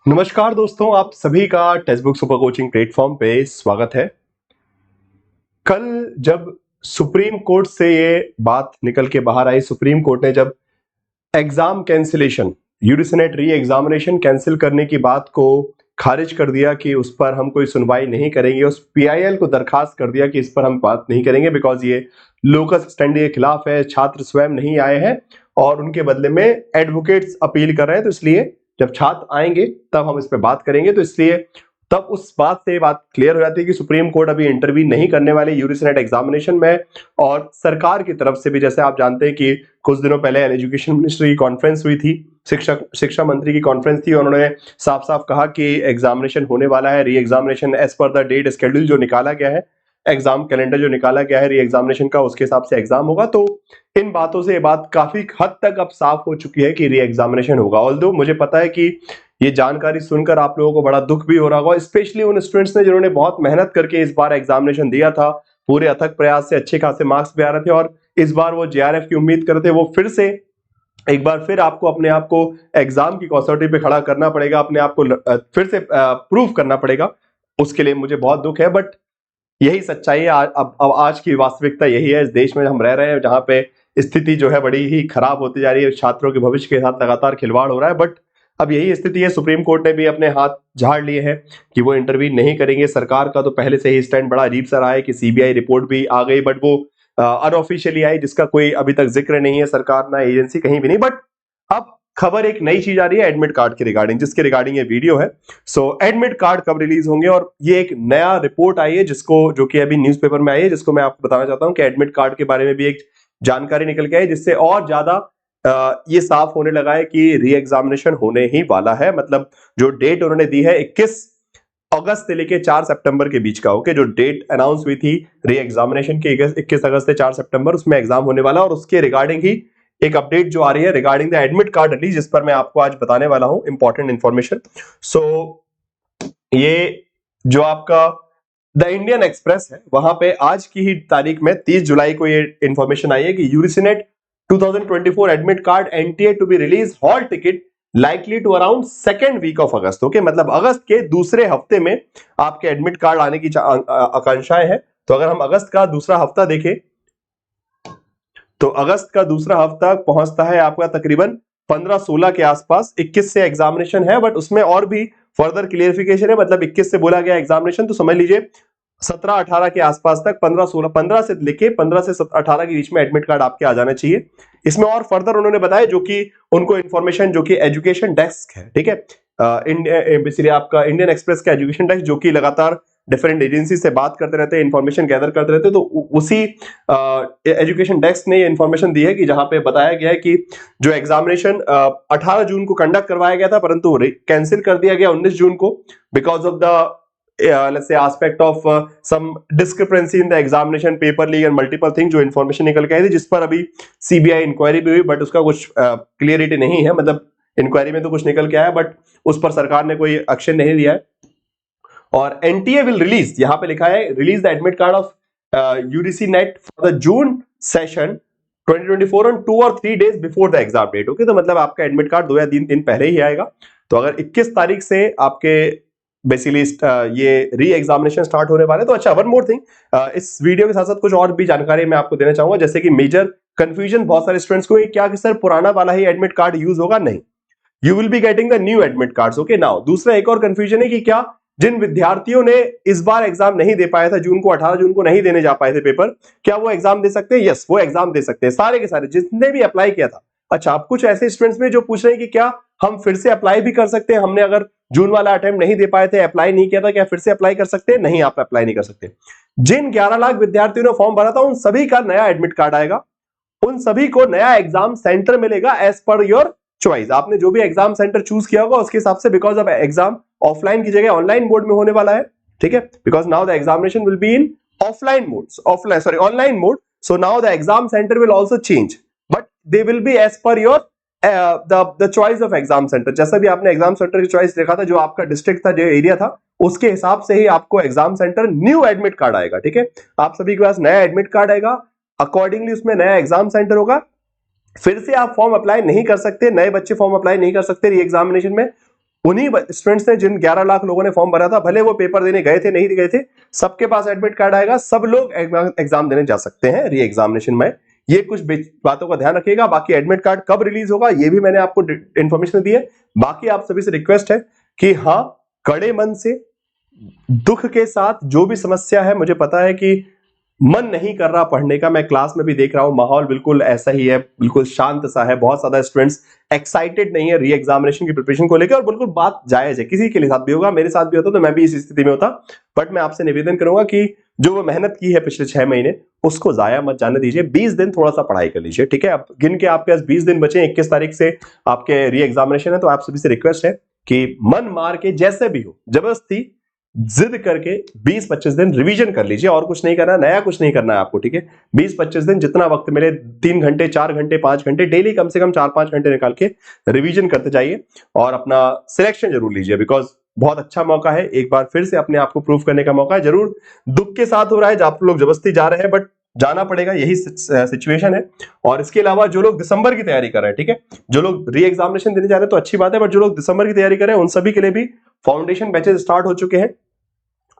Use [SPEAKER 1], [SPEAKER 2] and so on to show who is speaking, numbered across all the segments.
[SPEAKER 1] नमस्कार दोस्तों, आप सभी का text book super coaching platform पे स्वागत है। कल जब सुप्रीम कोर्ट से ये बात निकल के बाहर आई, सुप्रीम कोर्ट ने जब exam cancellation, UGC net re examination cancel करने की बात को खारिज कर दिया कि उस पर हम कोई सुनवाई नहीं करेंगे, उस पीआईएल को दरखास्त कर दिया कि इस पर हम बात नहीं करेंगे बिकॉज ये लोकस स्टैंडी के खिलाफ है, छात्र स्वयं नहीं आए हैं और उनके बदले में एडवोकेट्स अपील कर रहे हैं, तो इसलिए जब छात्र आएंगे तब हम इस पर बात करेंगे। तो इसलिए तब उस बात से बात क्लियर हो जाती है कि सुप्रीम कोर्ट अभी इंटरवीन नहीं करने वाले यूजीसी नेट एग्जामिनेशन में। और सरकार की तरफ से भी, जैसे आप जानते हैं कि कुछ दिनों पहले एजुकेशन मिनिस्ट्री की कॉन्फ्रेंस हुई थी, शिक्षा मंत्री की कॉन्फ्रेंस थी, और उन्होंने साफ साफ कहा कि एग्जामिनेशन होने वाला है, re examination as per the date schedule जो निकाला गया है, एग्जाम कैलेंडर जो निकाला गया है री एग्जामिनेशन का, उसके हिसाब से एग्जाम होगा। तो इन बातों से ये बात काफी हद तक अब साफ हो चुकी है कि री एग्जामिनेशन होगा। ऑल्दो मुझे पता है कि ये जानकारी सुनकर आप लोगों को बड़ा दुख भी हो रहा होगा, स्पेशली उन स्टूडेंट्स ने जिन्होंने बहुत मेहनत करके इस बार एग्जामिनेशन दिया था, पूरे अथक प्रयास से अच्छे खासे मार्क्स भी आ रहे थे और इस बार वो जेआरएफ की उम्मीद करते, वो फिर से एक बार फिर आपको अपने आप को एग्जाम की कसौटी पे खड़ा करना पड़ेगा, अपने आप को फिर से प्रूव करना पड़ेगा। उसके लिए मुझे बहुत दुख है, बट यही सच्चाई है। अब आज की वास्तविकता यही है, इस देश में हम रह रहे हैं जहां पे स्थिति जो है बड़ी ही खराब होती जा रही है, छात्रों के भविष्य के साथ लगातार खिलवाड़ हो रहा है। बट अब यही स्थिति है, सुप्रीम कोर्ट ने भी अपने हाथ झाड़ लिए हैं कि वो इंटरवीन नहीं करेंगे। सरकार का तो पहले से ही स्टैंड बड़ा अजीब सा रहा है कि सीबीआई रिपोर्ट भी आ गई, बट वो अनऑफिशियली आई, जिसका कोई अभी तक जिक्र नहीं है, सरकार ना एजेंसी कहीं भी नहीं। बट अब खबर एक नई चीज आ रही है एडमिट कार्ड के रिगार्डिंग, जिसके रिगार्डिंग ये वीडियो है। सो एडमिट कार्ड कब रिलीज होंगे, और ये एक नया रिपोर्ट आई है जिसको, जो कि अभी न्यूज़पेपर में आई है, जिसको मैं आपको बताना चाहता हूं कि एडमिट कार्ड के बारे में भी एक जानकारी निकल के आई, जिससे और ज्यादा ये साफ होने लगा है कि री एग्जामिनेशन होने ही वाला है। मतलब जो डेट उन्होंने दी है 21 अगस्त से लेके 4 सितंबर के बीच का, ओके, जो डेट अनाउंस हुई थी री एग्जामिनेशन की 21 अगस्त से 4 सितंबर, उसमें एग्जाम होने वाला, और उसके रिगार्डिंग ही एक अपडेट जो आ रही है regarding the admit card release, जिस पर मैं आपको आज बताने वाला हूं इंपॉर्टेंट इंफॉर्मेशन। सो ये जो आपका द इंडियन एक्सप्रेस है, वहां पे आज की ही तारीख में 30 जुलाई को ये इंफॉर्मेशन आई है कि UGC NET 2024 admit card NTA to be release hall ticket likely to around second week of August. Okay, मतलब अगस्त के दूसरे हफ्ते में आपके एडमिट कार्ड आने की आकांक्षाएं हैं। तो अगर हम अगस्त का दूसरा हफ्ता देखें तो अगस्त का दूसरा हफ्ता पहुंचता है आपका तकरीबन 15-16 के आसपास। 21 से एग्जामिनेशन है, बट उसमें और भी फर्दर क्लियरिफिकेशन है। मतलब 21 से बोला गया एग्जामिनेशन, तो समझ लीजिए 17-18 के आसपास तक, 15-16, 15 से लेके 15 से 18 के बीच में एडमिट कार्ड आपके आ जाना चाहिए। इसमें और फर्दर उन्होंने बताया, जो कि उनको इंफॉर्मेशन जो कि एजुकेशन डेस्क है, ठीक है, बेसिकली आपका इंडियन एक्सप्रेस का एजुकेशन डेस्क, जो कि लगातार डिफरेंट एजेंसी से बात करते रहते हैं, इंफॉर्मेशन गैदर करते रहते हैं, तो उसी एजुकेशन डेस्क ने इंफॉर्मेशन दी है कि जहां पे बताया गया है कि जो एग्जामिनेशन 18 जून को कंडक्ट करवाया गया था, परंतु कैंसिल कर दिया गया 19 जून को because of the let's say aspect of some discrepancy in the examination paper leak and multiple things, जो इंफॉर्मेशन निकल के आई थी, जिस पर अभी सीबीआई इंक्वायरी भी हुई, बट उसका कुछ क्लियरिटी नहीं है। मतलब इंक्वायरी में तो कुछ निकल के आया, बट उस पर सरकार ने कोई एक्शन नहीं लिया है। और एनटीए विल रिलीज, यहां पे लिखा है release the admit card of UGC NET for the June session 2024 on 2 और 3 days before the exam date. Okay, तो मतलब आपका एडमिट कार्ड 2 या 3 दिन पहले ही आएगा। तो अगर 21 तारीख से आपके बेसिकली ये री एग्जामिनेशन स्टार्ट होने वाले, तो अच्छा, वन मोर थिंग, इस वीडियो के साथ साथ कुछ और भी जानकारी मैं आपको देना चाहूंगा, जैसे कि मेजर कंफ्यूजन बहुत सारे स्टूडेंट्स को, क्या कि सर पुराना वाला ही एडमिट कार्ड यूज होगा? नहीं, you will be getting the new admit cards. Okay, now दूसरा एक और कंफ्यूजन है कि क्या जिन विद्यार्थियों ने इस बार एग्जाम नहीं दे पाया था, जून को 18 जून को नहीं देने जा पाए थे पेपर, क्या वो एग्जाम दे सकते हैं? यस, वो एग्जाम दे सकते हैं, सारे के सारे जिसने भी अप्लाई किया था। अच्छा, अब कुछ ऐसे स्टूडेंट्स में जो पूछ रहे हैं कि क्या हम फिर से अप्लाई भी कर सकते हैं? हमने अगर जून वाला अटेम्प्ट नहीं दे पाए थे, अप्लाई नहीं किया था, क्या फिर से अप्लाई कर सकते हैं? नहीं, आप अप्लाई नहीं कर सकते। जिन 11 लाख विद्यार्थियों ने फॉर्म भरा था, उन सभी का नया एडमिट कार्ड आएगा, उन सभी को नया एग्जाम सेंटर मिलेगा एज पर योर चॉइस। आपने जो भी एग्जाम सेंटर चूज किया होगा उसके हिसाब से, बिकॉज ऑफ एग्जाम ऑफलाइन की जगह ऑनलाइन मोड में होने वाला है, ठीक है, because now the examination will be in offline mode, online mode. So now the exam centre will also change, but they will be as per your the choice of exam centre. जैसा भी आपने exam centre की choice देखा था, जो आपका district था, जो एरिया था, उसके हिसाब से ही आपको exam centre new admit card आएगा, ठीक है। आप सभी के पास नया एडमिट कार्ड आएगा, अकॉर्डिंगली उसमें नया एग्जाम सेंटर होगा। फिर से आप फॉर्म अप्लाई नहीं कर सकते, नए बच्चे फॉर्म अप्लाई नहीं कर सकते री एग्जामिनेशन में। उन्हीं स्टूडेंट्स ने, जिन 11 लाख लोगों ने फॉर्म भरा था, भले वो पेपर देने गए थे नहीं गए थे, सबके पास एडमिट कार्ड आएगा, सब लोग एग्जाम देने जा सकते हैं री एग्जामिनेशन में। ये कुछ बातों का ध्यान रखिएगा। बाकी एडमिट कार्ड कब रिलीज होगा ये भी मैंने आपको इंफॉर्मेशन दी है। बाकी आप सभी से रिक्वेस्ट है कि हाँ, कड़े मन से, दुख के साथ, जो भी समस्या है, मुझे पता है कि मन नहीं कर रहा पढ़ने का, मैं क्लास में भी देख रहा हूं माहौल बिल्कुल ऐसा ही है, बिल्कुल शांत सा है, बहुत ज्यादा स्टूडेंट्स एक्साइटेड नहीं है री एग्जामिनेशन की प्रिपरेशन को लेकर, और बिल्कुल बात जायज है, किसी के साथ भी होगा, मेरे साथ भी होता तो मैं भी इस स्थिति में होता। बट मैं आपसे निवेदन करूंगा कि जो वो मेहनत की है पिछले 6 महीने, उसको जाया मत जाने दीजिए। 20 दिन थोड़ा सा पढ़ाई कर लीजिए, ठीक है। अब गिन के आपके पास 20 दिन बचे, 21 तारीख से आपके री एग्जामिनेशन है, तो आप सभी से रिक्वेस्ट है कि मन मार के जैसे भी हो, जबरदस्ती जिद करके 20-25 दिन रिवीजन कर लीजिए, और कुछ नहीं करना, नया कुछ नहीं करना है आपको, ठीक है। 20-25 दिन जितना वक्त मिले, 3 घंटे 4 घंटे 5 घंटे डेली, कम से कम 4-5 घंटे निकाल के रिवीजन करते जाइए, और अपना सिलेक्शन जरूर लीजिए, बिकॉज बहुत अच्छा मौका है, एक बार फिर से अपने आप को प्रूव करने का मौका है। जरूर दुख के साथ हो रहा है, आप लोग जबरदस्ती जा रहे हैं, बट जाना पड़ेगा, यही सिचुएशन है। और इसके अलावा जो लोग दिसंबर की तैयारी कर रहे हैं, ठीक है, जो लोग री एग्जामिनेशन देने जा रहे हैं तो अच्छी बात है, बट जो लोग दिसंबर की तैयारी कर रहे हैं उन सभी के लिए भी फाउंडेशन बैचेस स्टार्ट हो चुके हैं,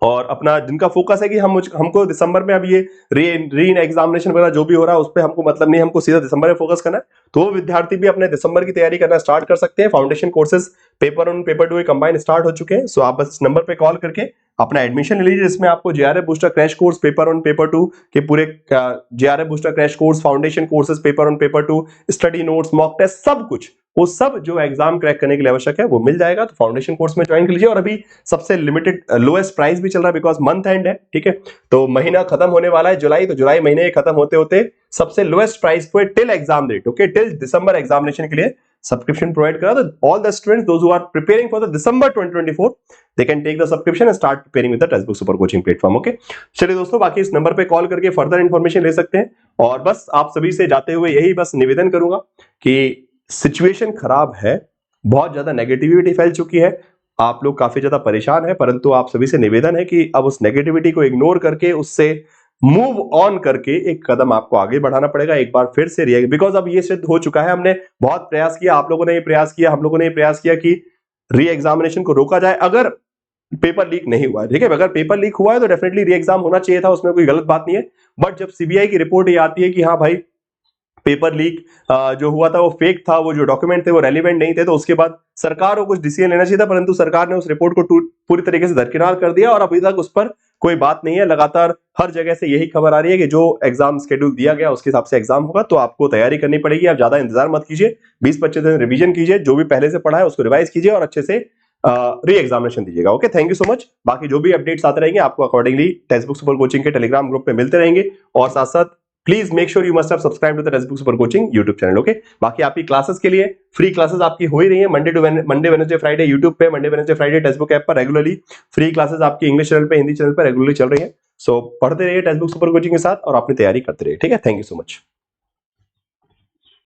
[SPEAKER 1] और अपना जिनका फोकस है कि हमको दिसंबर में अब ये री एग्जामिनेशन वगैरह जो भी हो रहा है उस पर हमको मतलब नहीं, हमको सीधा दिसंबर में फोकस करना है, तो वो विद्यार्थी भी अपने दिसंबर की तैयारी करना स्टार्ट कर सकते हैं। Foundation courses paper 1 paper 2 combine start हो चुके हैं। सो आप बस इस नंबर पे कॉल करके अपना एडमिशन ले लीजिए, जिसमें आपको JRF booster crash course paper 1 paper 2 के पूरे JRF booster crash course, foundation courses paper 1 paper 2, study notes, mock test, सब कुछ, वो सब जो एग्जाम क्रैक करने के लिए आवश्यक है वो मिल जाएगा। तो फाउंडेशन कोर्स में ज्वाइन कर लीजिए, और अभी सबसे लिमिटेड लोएस्ट प्राइस भी चल रहा है, बिकॉज मंथ एंड है, ठीक है, तो महीना खत्म होने वाला है जुलाई, तो जुलाई महीने खत्म होते होते सबसे लोएस्ट प्राइस पे till exam date, okay, till December examination के लिए सब्सक्रिप्शन प्रोवाइड करा। तो all the students those who are preparing for the December 2024 they can take the subscription and start preparing with the text book super coaching platform, okay. चलिए दोस्तों, बाकी इस number पे call करके फर्दर इंफॉर्मेशन ले सकते हैं। और बस आप सभी से जाते हुए यही बस निवेदन करूंगा कि सिचुएशन खराब है, बहुत ज्यादा नेगेटिविटी फैल चुकी है, आप लोग काफी ज्यादा परेशान है, परंतु आप सभी से निवेदन है कि अब उस नेगेटिविटी को इग्नोर करके, उससे मूव ऑन करके एक कदम आपको आगे बढ़ाना पड़ेगा, एक बार फिर से रिएक्ट, बिकॉज अब ये सिद्ध हो चुका है, हमने बहुत प्रयास किया, आप लोगों ने ये प्रयास किया, हम लोगों ने ये प्रयास किया कि री एग्जामिनेशन को रोका जाए, अगर पेपर लीक नहीं हुआ है, ठीक है, अगर पेपर लीक हुआ है तो डेफिनेटली री एग्जाम होना चाहिए था, उसमें कोई गलत बात नहीं है। बट जब सीबीआई की रिपोर्ट ये आती है कि हाँ भाई पेपर लीक जो हुआ था वो फेक था, वो जो डॉक्यूमेंट थे वो रेलिवेंट नहीं थे, तो उसके बाद सरकार को कुछ डिसीजन लेना चाहिए था, परंतु सरकार ने उस रिपोर्ट को पूरी तरीके से दरकिनार कर दिया, और अभी तक उस पर कोई बात नहीं है। लगातार हर जगह से यही खबर आ रही है कि जो एग्जाम शेड्यूल दिया गया उसके हिसाब से एग्जाम होगा, तो आपको तैयारी करनी पड़ेगी, आप ज्यादा इंतजार मत कीजिए, 20-25 दिन रिवीजन कीजिए, जो भी पहले से पढ़ा है उसको रिवाइज कीजिए, और अच्छे से री एग्जामिनेशन दीजिएगा, okay. Thank you so much. बाकी जो भी अपडेट्स आते रहेंगे आपको accordingly text book super coaching के टेलीग्राम ग्रुप पे मिलते रहेंगे, और साथ साथ please make sure you must have subscribe to the text book super coaching YouTube channel, okay. बाकी आपकी क्लासेस के लिए फ्री क्लासेस आपकी हो ही रही है, मंडे वेडनेसडे फ्राइडे यूट्यूब पे, Monday Wednesday Friday text book app पर रेगुलरली फ्री क्लासेस आपकी इंग्लिश चैनल पे, हिंदी चैनल पर रेगुलरली चल रही है। सो पढ़ते रहिए टेक्स्ट बुक सुपर कोचिंग के साथ, और अपनी तैयारी करते रहिए, ठीक है। Thank you so much.